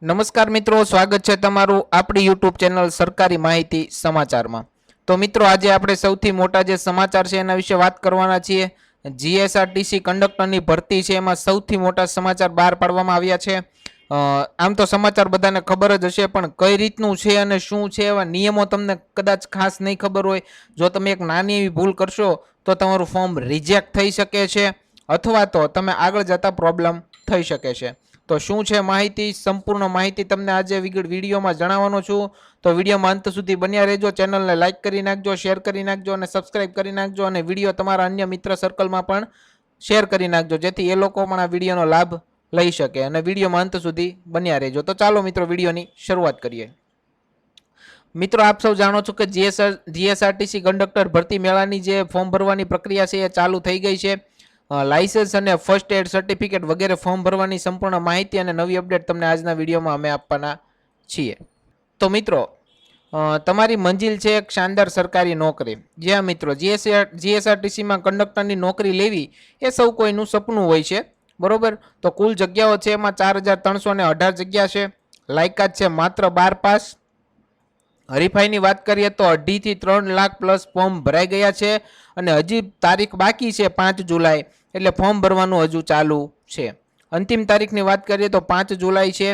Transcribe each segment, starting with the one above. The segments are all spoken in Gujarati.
નમસ્કાર મિત્રો, સ્વાગત છે તમારું આપણી યુટ્યુબ ચેનલ સરકારી માહિતી સમાચારમાં। તો મિત્રો, આજે આપણે સૌથી મોટા જે સમાચાર છે એના વિશે વાત કરવાના છીએ। જીએસઆરટીસી કંડક્ટરની ભરતી છે એમાં સૌથી મોટા સમાચાર બહાર પાડવામાં આવ્યા છે। આમ તો સમાચાર બધાને ખબર જ હશે, પણ કઈ રીતનું છે અને શું છે એવા નિયમો તમને કદાચ ખાસ નહીં ખબર હોય। જો તમે એક નાની એવી ભૂલ કરશો તો તમારું ફોર્મ રિજેક્ટ થઈ શકે છે અથવા તો તમે આગળ જતા પ્રોબ્લેમ થઈ શકે છે। તો શું છે માહિતી, સંપૂર્ણ માહિતી તમને આજે વિડીયોમાં જણાવવાનો છું। તો વિડીયોમાં અંત સુધી બન્યા રહેજો। ચેનલને લાઇક કરી નાખજો, શેર કરી નાખજો અને સબસ્ક્રાઇબ કરી નાખજો, અને વિડીયો તમારા અન્ય મિત્ર સર્કલમાં પણ શેર કરી નાખજો, જેથી એ લોકો પણ આ વિડીયોનો લાભ લઈ શકે, અને વિડીયોમાં અંત સુધી બન્યા રહેજો। તો ચાલો મિત્રો, વિડીયોની શરૂઆત કરીએ। મિત્રો, આપ સૌ જાણો છો કે જીએસઆરટીસી કંડક્ટર ભરતી મેળાની જે ફોર્મ ભરવાની પ્રક્રિયા છે એ ચાલુ થઈ ગઈ છે। લાયસન્સ અને ફર્સ્ટ એડ સર્ટિફિકેટ વગેરે ફોર્મ ભરવાની સંપૂર્ણ માહિતી અને નવી અપડેટ તમને આજના વિડીયોમાં અમે આપવાના છીએ। તો મિત્રો, તમારી મંજિલ છે એક શાનદાર સરકારી નોકરી। જ્યાં મિત્રો જીએસઆરટીસીમાં કંડક્ટરની નોકરી લેવી એ સૌ કોઈનું સપનું હોય છે, બરોબર। તો કુલ જગ્યાઓ છે એમાં 4318 જગ્યા છે। લાયકાત છે માત્ર 12 પાસ। હરીફાઈની વાત કરીએ તો 2.5 થી 3 લાખ પ્લસ ફોર્મ ભરાઈ ગયા છે, અને હજી તારીખ બાકી છે 5 જુલાઈ, એટલે ફોર્મ ભરવાનું હજુ ચાલુ છે। અંતિમ તારીખની વાત કરીએ તો 5 જુલાઈ છે,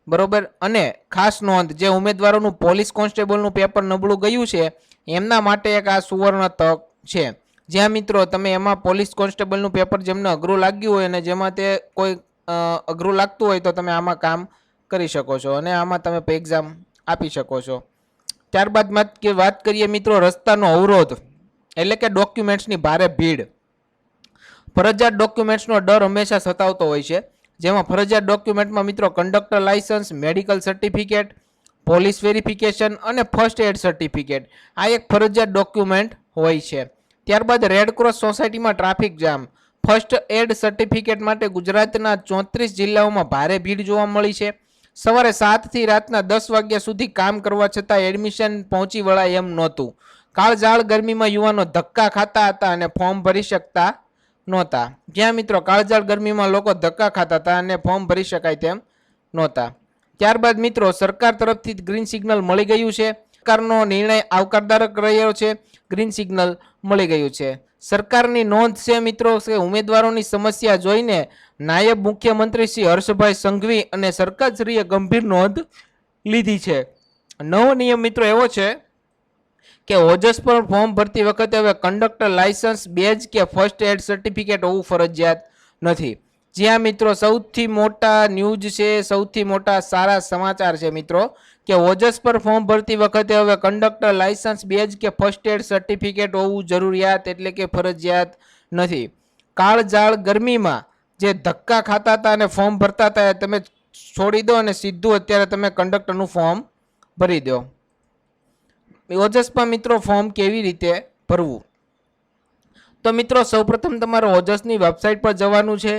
બરોબર। અને ખાસ નોંધ, જે ઉમેદવારોનું પોલીસ કોન્સ્ટેબલનું પેપર નબળું ગયું છે એમના માટે એક આ સુવર્ણ તક છે। જ્યાં મિત્રો તમે એમાં પોલીસ કોન્સ્ટેબલનું પેપર જેમને અઘરું લાગ્યું હોય અને જેમાં તે કોઈ અઘરું લાગતું હોય તો તમે આમાં કામ કરી શકો છો અને આમાં તમે એક્ઝામ આપી શકો છો। ત્યારબાદ વાત કરીએ મિત્રો રસ્તાનો અવરોધ, એટલે કે ડોક્યુમેન્ટ્સની ભારે ભીડ। ફરજિયાત ડોક્યુમેન્ટ્સનો ડર હંમેશા સતાવતો હોય છે, જેમાં ફરજિયાત ડોક્યુમેન્ટમાં મિત્રો conductor licence, medical certificate, police verification અને ફર્સ્ટ એડ સર્ટિફિકેટ આ એક ફરજિયાત ડોક્યુમેન્ટ હોય છે। ત્યારબાદ રેડક્રોસ સોસાયટીમાં traffic jam. First aid certificate માટે ગુજરાતના 34 જિલ્લાઓમાં ભારે ભીડ જોવા મળી છે। સવારે 7 થી રાતના 10 વાગ્યા સુધી કામ કરવા છતાં એડમિશન પહોંચી વળાય એમ નહોતું। કાળઝાળ ગરમીમાં યુવાનો ધક્કા ખાતા હતા અને ફોર્મ ભરી શકતા નહોતા। જ્યાં મિત્રો કાળઝાળ ગરમીમાં લોકો ધક્કા ખાતા હતા અને ફોર્મ ભરી શકાય તેમ નહોતા। ત્યારબાદ મિત્રો સરકાર તરફથી ગ્રીન સિગ્નલ મળી ગયું છે। સરકારનો નિર્ણય આવકારદાયક રહ્યો છે, ગ્રીન સિગ્નલ મળી ગયું છે। સરકારની નોંધ છે મિત્રો કે ઉમેદવારોની સમસ્યા જોઈને નાયબ મુખ્યમંત્રી શ્રી હર્ષભાઈ સંઘવી અને સરકારશ્રીએ ગંભીર નોંધ લીધી છે। નવો નિયમ મિત્રો એવો છે કે ઓજસ પર ફોર્મ ભરતી વખતે હવે કંડક્ટર લાયસન્સ, બેજ કે ફર્સ્ટ એડ સર્ટિફિકેટ હોવું ફરજિયાત નથી। જ્યાં મિત્રો સૌથી મોટા ન્યૂઝ છે, સૌથી મોટા સારા સમાચાર છે મિત્રો કે ઓજસ પર ફોર્મ ભરતી વખતે હવે કંડક્ટર લાયસન્સ, બેજ કે ફર્સ્ટ એડ સર્ટિફિકેટ હોવું જરૂરિયાત એટલે કે ફરજિયાત નથી। કાળઝાળ ગરમીમાં જે ધક્કા ખાતા હતા અને ફોર્મ ભરતા હતા એ તમે છોડી દો અને સીધું અત્યારે તમે કંડક્ટરનું ફોર્મ ભરી દો। ઓજસમાં મિત્રો ફોર્મ કેવી રીતે ભરવું? તો મિત્રો સૌપ્રથમ તમારે ઓજસની વેબસાઇટ પર જવાનું છે।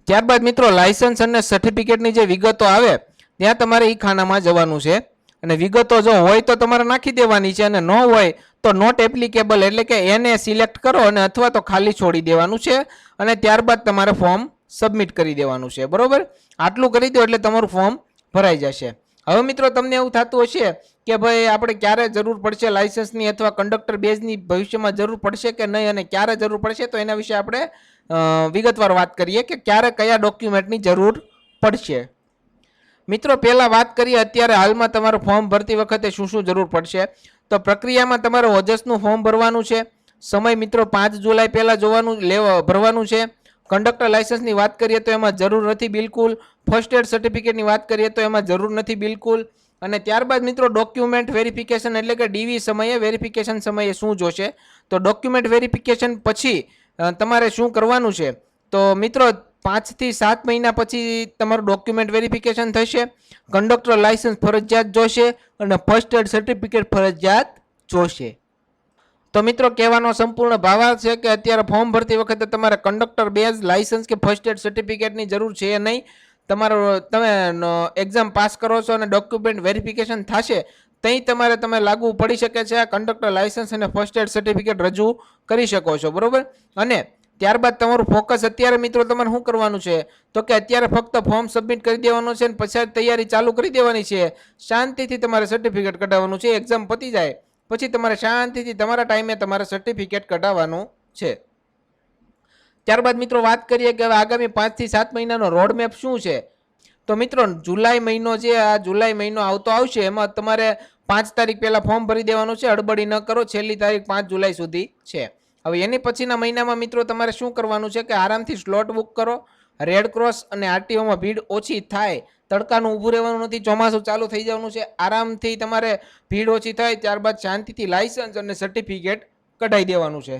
ત્યારબાદ મિત્રો લાયસન્સ અને સર્ટિફિકેટની જે વિગતો આવે ત્યાં તમારે એ ખાનામાં જવાનું છે, અને વિગતો જો હોય તો તમારે નાખી દેવાની છે, અને ન હોય તો નોટ એપ્લિકેબલ એટલે કે એને સિલેક્ટ કરો અને અથવા તો ખાલી છોડી દેવાનું છે, અને ત્યારબાદ તમારે ફોર્મ સબમિટ કરી દેવાનું છે, બરોબર। આટલું કરી દો એટલે તમારું ફોર્મ ભરાઈ જશે। હવે મિત્રો તમને એવું થતું હશે કે ભાઈ આપણે ક્યારે જરૂર પડશે લાયસન્સની અથવા કંડક્ટર બેજની ભવિષ્યમાં જરૂર પડશે કે નહીં, અને ક્યારે જરૂર પડશે, તો એના વિશે આપણે વિગતવાર વાત કરીએ કે ક્યારે કયા ડોક્યુમેન્ટની જરૂર પડશે। મિત્રો પહેલાં વાત કરીએ અત્યારે હાલમાં તમારું ફોર્મ ભરતી વખતે શું શું જરૂર પડશે। તો પ્રક્રિયામાં તમારે ઓજસનું ફોર્મ ભરવાનું છે। સમય મિત્રો 5 જુલાઈ પહેલાં ભરવાનું છે। કંડક્ટર લાયસન્સની વાત કરીએ તો એમાં જરૂર નથી બિલકુલ। ફર્સ્ટ એડ સર્ટિફિકેટની વાત કરીએ તો એમાં જરૂર નથી બિલકુલ। અને ત્યારબાદ મિત્રો ડોક્યુમેન્ટ વેરિફિકેશન એટલે કે ડીવી સમયે, વેરિફિકેશન સમયે શું જોશે? તો ડોક્યુમેન્ટ વેરિફિકેશન પછી તમારે શું કરવાનું છે? તો મિત્રો 5 થી 7 મહિના પછી તમારું ડોક્યુમેન્ટ વેરિફિકેશન થશે। કંડક્ટર લાયસન્સ ફરજિયાત જોશે અને ફર્સ્ટ એડ સર્ટિફિકેટ ફરજિયાત જોશે। તો મિત્રો કહેવાનો સંપૂર્ણ ભાવાર્થ છે કે અત્યારે ફોર્મ ભરતી વખતે તમારે કંડક્ટર બેઝ, લાયસન્સ કે ફર્સ્ટ એડ સર્ટિફિકેટની જરૂર છે નહીં। તમે એક્ઝામ પાસ કરો છો અને ડોક્યુમેન્ટ વેરિફિકેશન થશે ત્યાં તમે લાગુ પડી શકે છે આ કંડક્ટર લાયસન્સ અને ફર્સ્ટ એડ સર્ટિફિકેટ રજૂ કરી શકો છો, બરોબર। અને ત્યારબાદ તમારું ફોકસ અત્યારે મિત્રો તમારે શું કરવાનું છે તો કે અત્યારે ફક્ત ફોર્મ સબમિટ કરી દેવાનું છે અને પછી તૈયારી ચાલુ કરી દેવાની છે. શાંતિથી તમારે સર્ટિફિકેટ કઢાવવાનું છે. એક્ઝામ પતી જાય પછી તમારે શાંતિથી તમારા ટાઈમે તમારે સર્ટિફિકેટ કઢાવવાનું છે. ત્યારબાદ મિત્રો વાત કરીએ કે હવે આગામી 5 થી 7 મહિનાનો રોડ મેપ શું છે. તો મિત્રો જુલાઈ મહિનો છે, આ જુલાઈ મહિનો આવતો આવશે, એમાં તમારે 5 તારીખ પહેલાં ફોર્મ ભરી દેવાનું છે. હડબડી ન કરો, છેલ્લી તારીખ 5 જુલાઈ સુધી છે. હવે એની પછીના મહિનામાં મિત્રો તમારે શું કરવાનું છે કે આરામથી સ્લોટ બુક કરો. રેડ ક્રોસ અને આરટીઓમાં ભીડ ઓછી થાય, તડકાનું ઊભું રહેવાનું નથી, ચોમાસું ચાલુ થઈ જવાનું છે. આરામથી તમારે ભીડ ઓછી થાય ત્યારબાદ શાંતિથી લાયસન્સ અને સર્ટિફિકેટ કઢાઈ દેવાનું છે.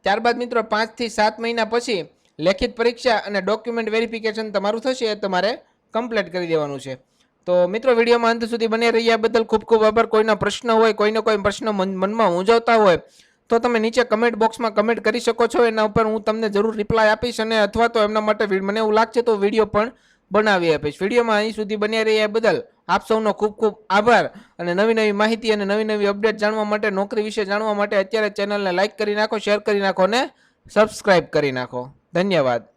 ત્યારબાદ મિત્રો 5 થી 7 મહિના પછી લેખિત પરીક્ષા અને ડોક્યુમેન્ટ વેરિફિકેશન તમારું થશે, એ તમારે કમ્પ્લીટ કરી દેવાનું છે. તો મિત્રો વિડીયોમાં અંત સુધી બને રહ્યા બદલ ખૂબ ખૂબ આભાર. કોઈના પ્રશ્ન હોય, કોઈને કોઈ પ્રશ્ન મનમાં મૂંઝવતા હોય તો તમે નીચે કમેન્ટ બોક્સમાં કમેન્ટ કરી શકો છો. એના ઉપર હું તમને જરૂર રિપ્લાય આપીશ અને અથવા તો એમના માટે મને એવું લાગશે તો વિડીયો પણ બનાવી આપીશ. વિડીયોમાં અહીં સુધી બન્યા રહ્યા બદલ આપ સૌનો ખૂબ ખૂબ આભાર. અને નવી નવી માહિતી અને નવી નવી અપડેટ જાણવા માટે, નોકરી વિશે જાણવા માટે અત્યારે ચેનલને લાઇક કરી નાખો, શેર કરી નાખો અને સબસ્ક્રાઇબ કરી નાખો. ધન્યવાદ.